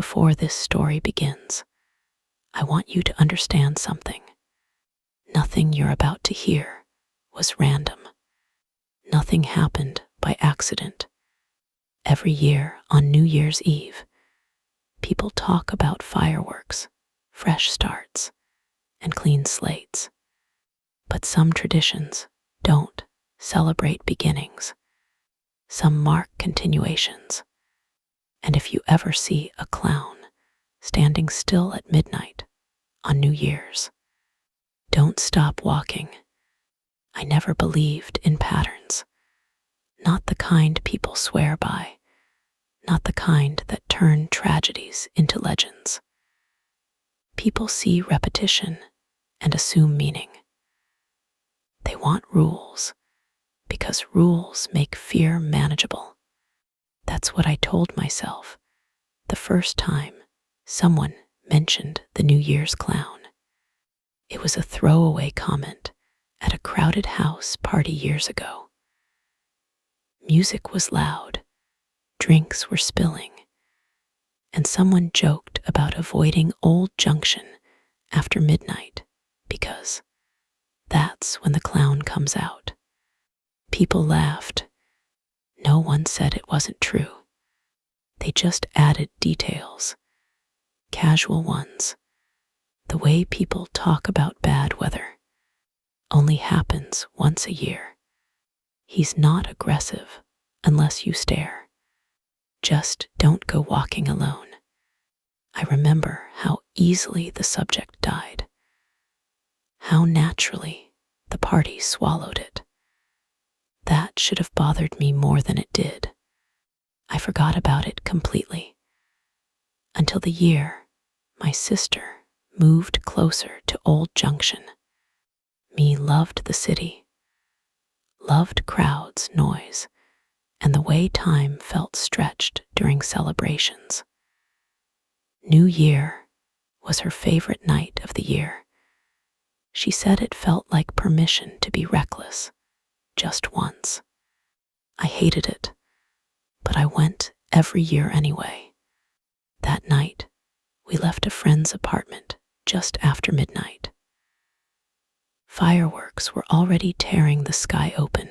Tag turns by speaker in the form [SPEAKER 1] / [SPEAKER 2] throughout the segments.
[SPEAKER 1] before this story begins, I want you to understand something. Nothing you're about to hear was random. Nothing happened by accident. Every year on New Year's Eve, people talk about fireworks, fresh starts, and clean slates. But some traditions don't celebrate beginnings. Some mark continuations. And if you ever see a clown standing still at midnight on New Year's, don't stop walking. I never believed in patterns. Not the kind people swear by. Not the kind that turn tragedies into legends. People see repetition and assume meaning. They want rules because rules make fear manageable. That's what I told myself the first time someone mentioned the New Year's clown. It was a throwaway comment at a crowded house party years ago. Music was loud, drinks were spilling, and someone joked about avoiding Old Junction after midnight because that's when the clown comes out. People laughed. No one said it wasn't true. They just added details, casual ones. The way people talk about bad weather only happens once a year. He's not aggressive unless you stare. Just don't go walking alone. I remember how easily the subject died. How naturally the party swallowed it. That should have bothered me more than it did. I forgot about it completely. Until the year my sister moved closer to Old Junction. Me loved the city, loved crowds, noise, and the way time felt stretched during celebrations. New Year was her favorite night of the year. She said it felt like permission to be reckless, just once. I hated it, but I went every year anyway. That night, we left a friend's apartment just after midnight. Fireworks were already tearing the sky open,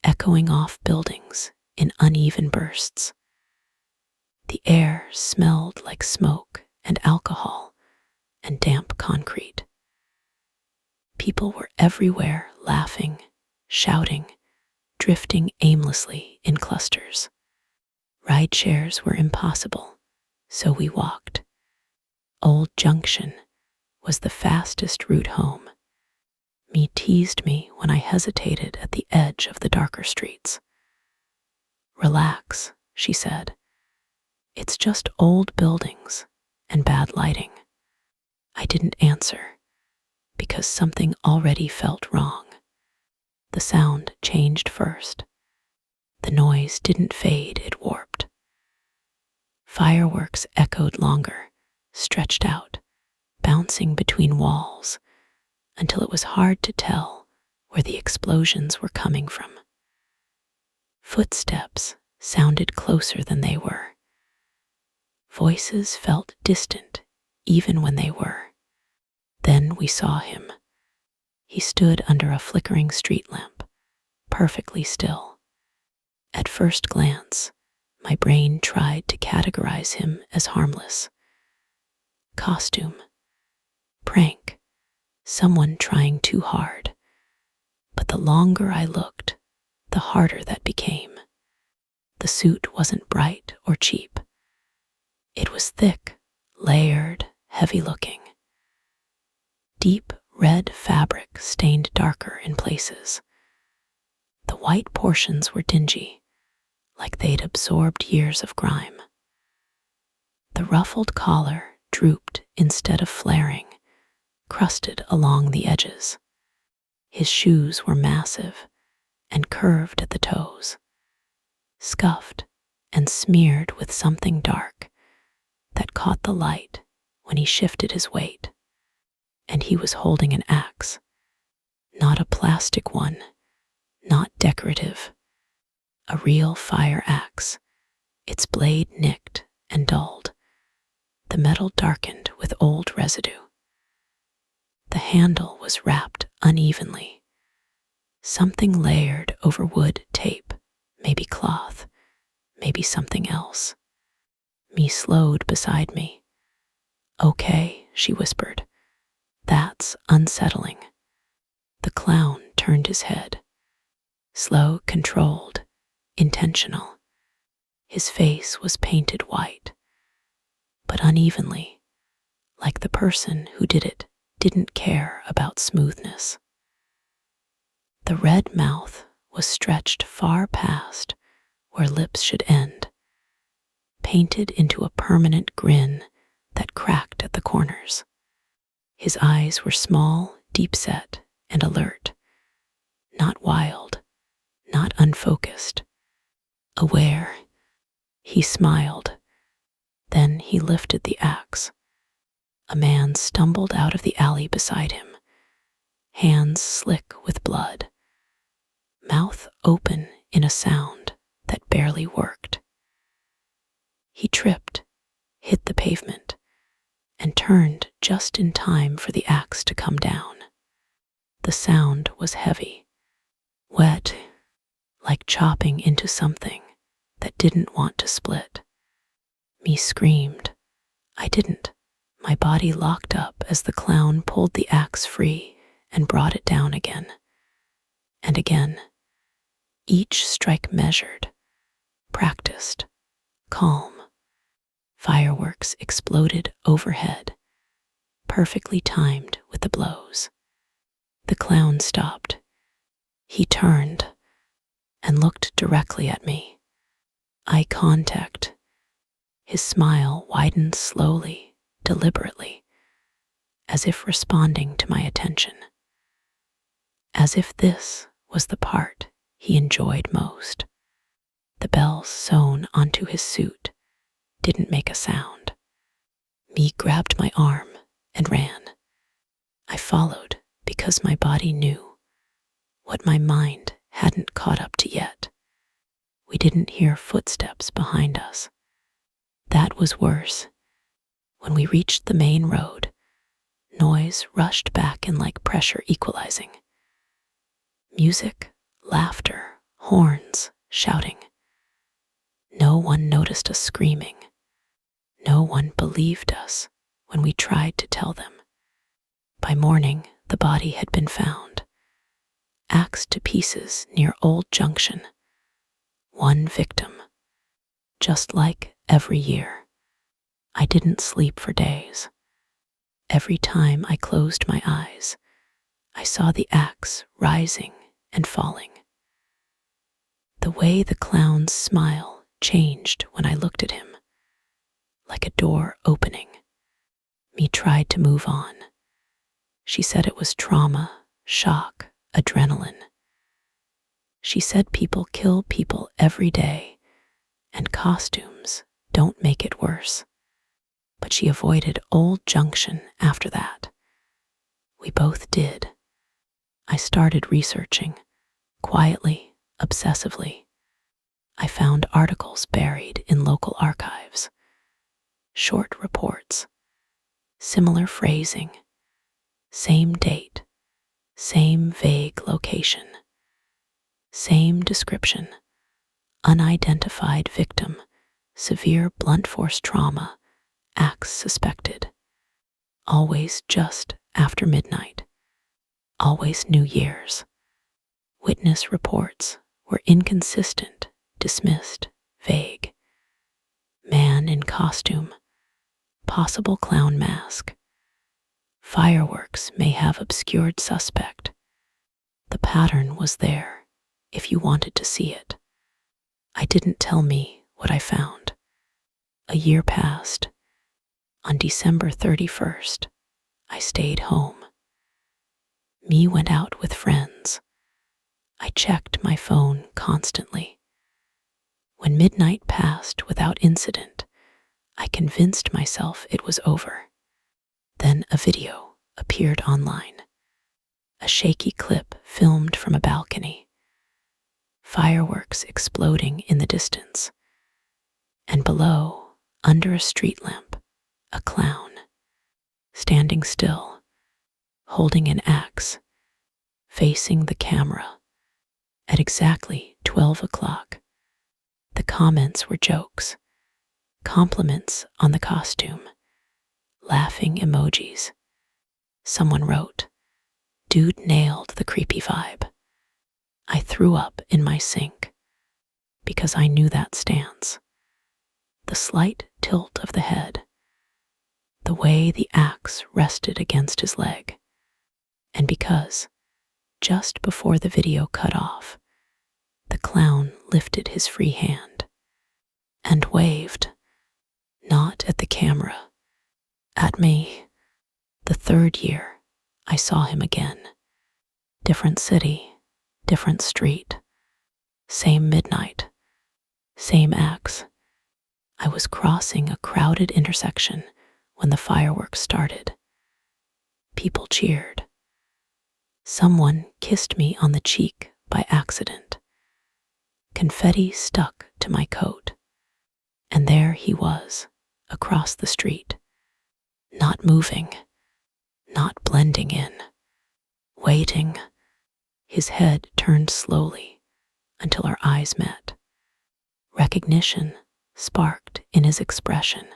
[SPEAKER 1] echoing off buildings in uneven bursts. The air smelled like smoke and alcohol and damp concrete. People were everywhere, laughing, shouting, drifting aimlessly in clusters. Ride shares were impossible, so we walked. Old Junction was the fastest route home. Me teased me when I hesitated at the edge of the darker streets. Relax, she said. It's just old buildings and bad lighting. I didn't answer because something already felt wrong. The sound changed first. The noise didn't fade, it warped. Fireworks echoed longer, stretched out, bouncing between walls, until it was hard to tell where the explosions were coming from. Footsteps sounded closer than they were. Voices felt distant, even when they were. Then we saw him. He stood under a flickering street lamp, perfectly still. At first glance, my brain tried to categorize him as harmless. Costume, prank, someone trying too hard. But the longer I looked, the harder that became. The suit wasn't bright or cheap. It was thick, layered, heavy-looking. Deep red fabric stained darker in places. The white portions were dingy, like they'd absorbed years of grime. The ruffled collar drooped instead of flaring, crusted along the edges. His shoes were massive and curved at the toes, scuffed and smeared with something dark that caught the light when he shifted his weight. And he was holding an axe, not a plastic one, not decorative, a real fire axe, its blade nicked and dulled, metal darkened with old residue. The handle was wrapped unevenly, something layered over wood tape, maybe cloth, maybe something else. Me slowed beside me. "Okay," she whispered. "That's unsettling." The clown turned his head. Slow, controlled, intentional. His face was painted white, but unevenly, like the person who did it didn't care about smoothness. The red mouth was stretched far past where lips should end, painted into a permanent grin that cracked at the corners. His eyes were small, deep-set, and alert, not wild, not unfocused, aware. He smiled. Then he lifted the axe. A man stumbled out of the alley beside him, hands slick with blood, mouth open in a sound that barely worked. He tripped, hit the pavement, and turned just in time for the axe to come down. The sound was heavy, wet, like chopping into something that didn't want to split. Me screamed. I didn't. My body locked up as the clown pulled the axe free and brought it down again. And again. Each strike measured, practiced, calm. Fireworks exploded overhead, perfectly timed with the blows. The clown stopped. He turned and looked directly at me. Eye contact. His smile widened slowly, deliberately, as if responding to my attention. As if this was the part he enjoyed most. The bells sewn onto his suit didn't make a sound. Me grabbed my arm and ran. I followed because my body knew what my mind hadn't caught up to yet. We didn't hear footsteps behind us. That was worse. When we reached the main road, noise rushed back in like pressure equalizing. Music, laughter, horns, shouting. No one noticed us screaming. No one believed us when we tried to tell them. By morning, the body had been found, axed to pieces near Old Junction. One victim, just like every year. I didn't sleep for days. Every time I closed my eyes, I saw the axe rising and falling. The way the clown's smile changed when I looked at him, like a door opening. Me tried to move on. She said it was trauma, shock, adrenaline. She said people kill people every day, and costumes don't make it worse. But she avoided Old Junction after that. We both did. I started researching, quietly, obsessively. I found articles buried in local archives, short reports, similar phrasing, same date, same vague location, same description, unidentified victim, severe blunt force trauma, axe suspected, always just after midnight, always New Year's. Witness reports were inconsistent, dismissed, vague. Man in costume, possible clown mask. Fireworks may have obscured suspect. The pattern was there if you wanted to see it. I didn't tell me what I found. A year passed. On December 31st, I stayed home. Me went out with friends. I checked my phone constantly. When midnight passed without incident, I convinced myself it was over. Then a video appeared online. A shaky clip filmed from a balcony. Fireworks exploding in the distance. And below, under a street lamp, A clown, standing still, holding an axe, facing the camera at exactly 12 o'clock. The comments were jokes, compliments on the costume, laughing emojis. Someone wrote, "Dude nailed the creepy vibe." I threw up in my sink because I knew that stance. The slight tilt of the head, the way the axe rested against his leg, and because, just before the video cut off, the clown lifted his free hand and waved, not at the camera, at me. The third year, I saw him again. Different city, different street, same midnight, same axe. I was crossing a crowded intersection when the fireworks started. People cheered. Someone kissed me on the cheek by accident. Confetti stuck to my coat, and there he was, across the street, not moving, not blending in, waiting. His head turned slowly until our eyes met. Recognition sparked in his expression.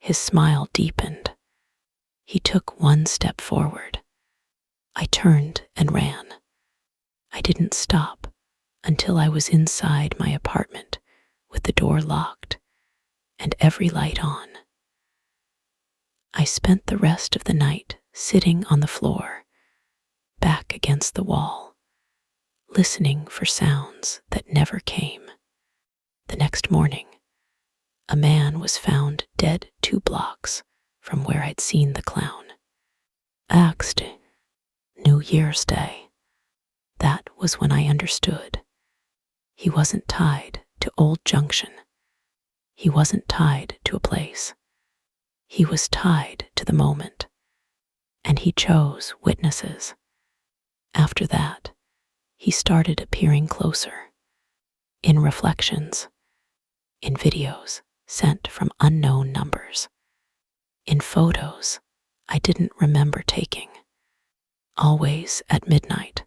[SPEAKER 1] His smile deepened. He took one step forward. I turned and ran. I didn't stop until I was inside my apartment with the door locked and every light on. I spent the rest of the night sitting on the floor, back against the wall, listening for sounds that never came. The next morning, a man was found dead 2 blocks from where I'd seen the clown. Axed. New Year's Day. That was when I understood. He wasn't tied to Old Junction. He wasn't tied to a place. He was tied to the moment, and he chose witnesses. After that, he started appearing closer, in reflections, in videos sent from unknown numbers, in photos I didn't remember taking, always at midnight,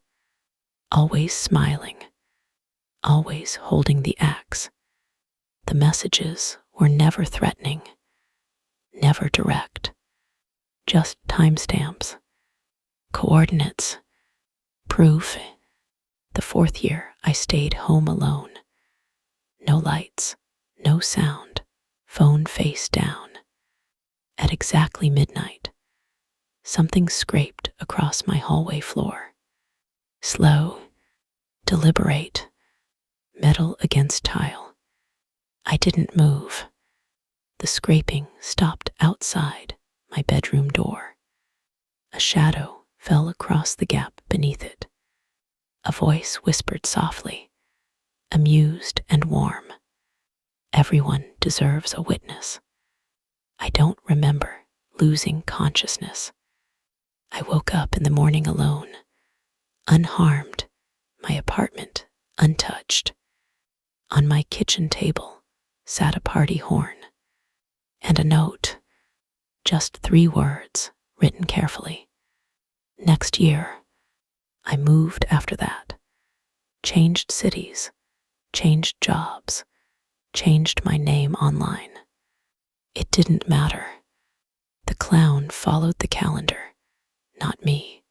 [SPEAKER 1] always smiling, always holding the axe. The messages were never threatening, never direct, just timestamps, coordinates, proof. The 4th year, I stayed home alone. No lights, no sound, phone face down. At exactly midnight, something scraped across my hallway floor. Slow, deliberate, metal against tile. I didn't move. The scraping stopped outside my bedroom door. A shadow fell across the gap beneath it. A voice whispered softly, amused and warm. Everyone deserves a witness. I don't remember losing consciousness. I woke up in the morning alone, unharmed, my apartment untouched. On my kitchen table sat a party horn and a note, just 3 words written carefully. Next year, I moved after that, changed cities, changed jobs, changed my name online. It didn't matter. The clown followed the calendar, not me.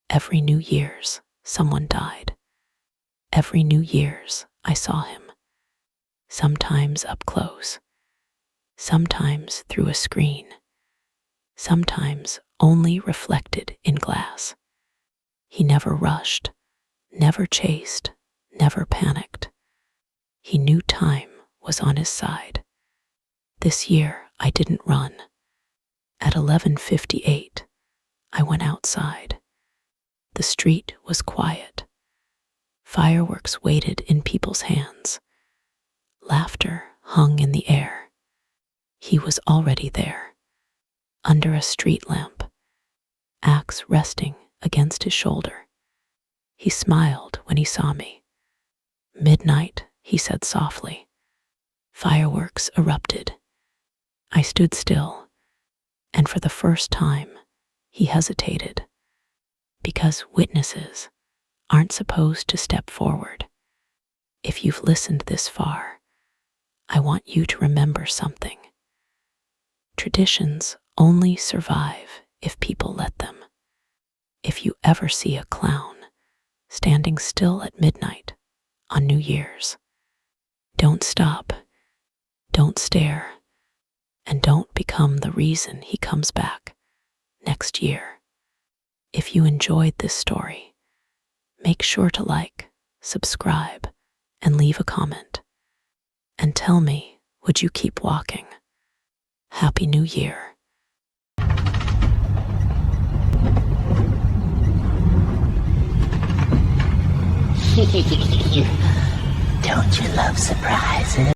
[SPEAKER 1] Every New Year's, someone died. Every New Year's, I saw him. Sometimes up close, sometimes through a screen, sometimes only reflected in glass. He never rushed, never chased, never panicked. He knew time was on his side. This year, I didn't run. At 11:58, I went outside. The street was quiet. Fireworks waited in people's hands. Laughter hung in the air. He was already there, under a street lamp, axe resting against his shoulder. He smiled when he saw me. "Midnight," he said softly. Fireworks erupted. I stood still, And for the first time, he hesitated, because witnesses aren't supposed to step forward. If you've listened this far, I want you to remember something. Traditions only survive if people let them. If you ever see a clown standing still at midnight on New Year's, don't stop, don't stare, and don't become the reason he comes back next year. If you enjoyed this story, make sure to like, subscribe, and leave a comment. And tell me, would you keep walking? Happy New Year.
[SPEAKER 2] Don't you love surprises?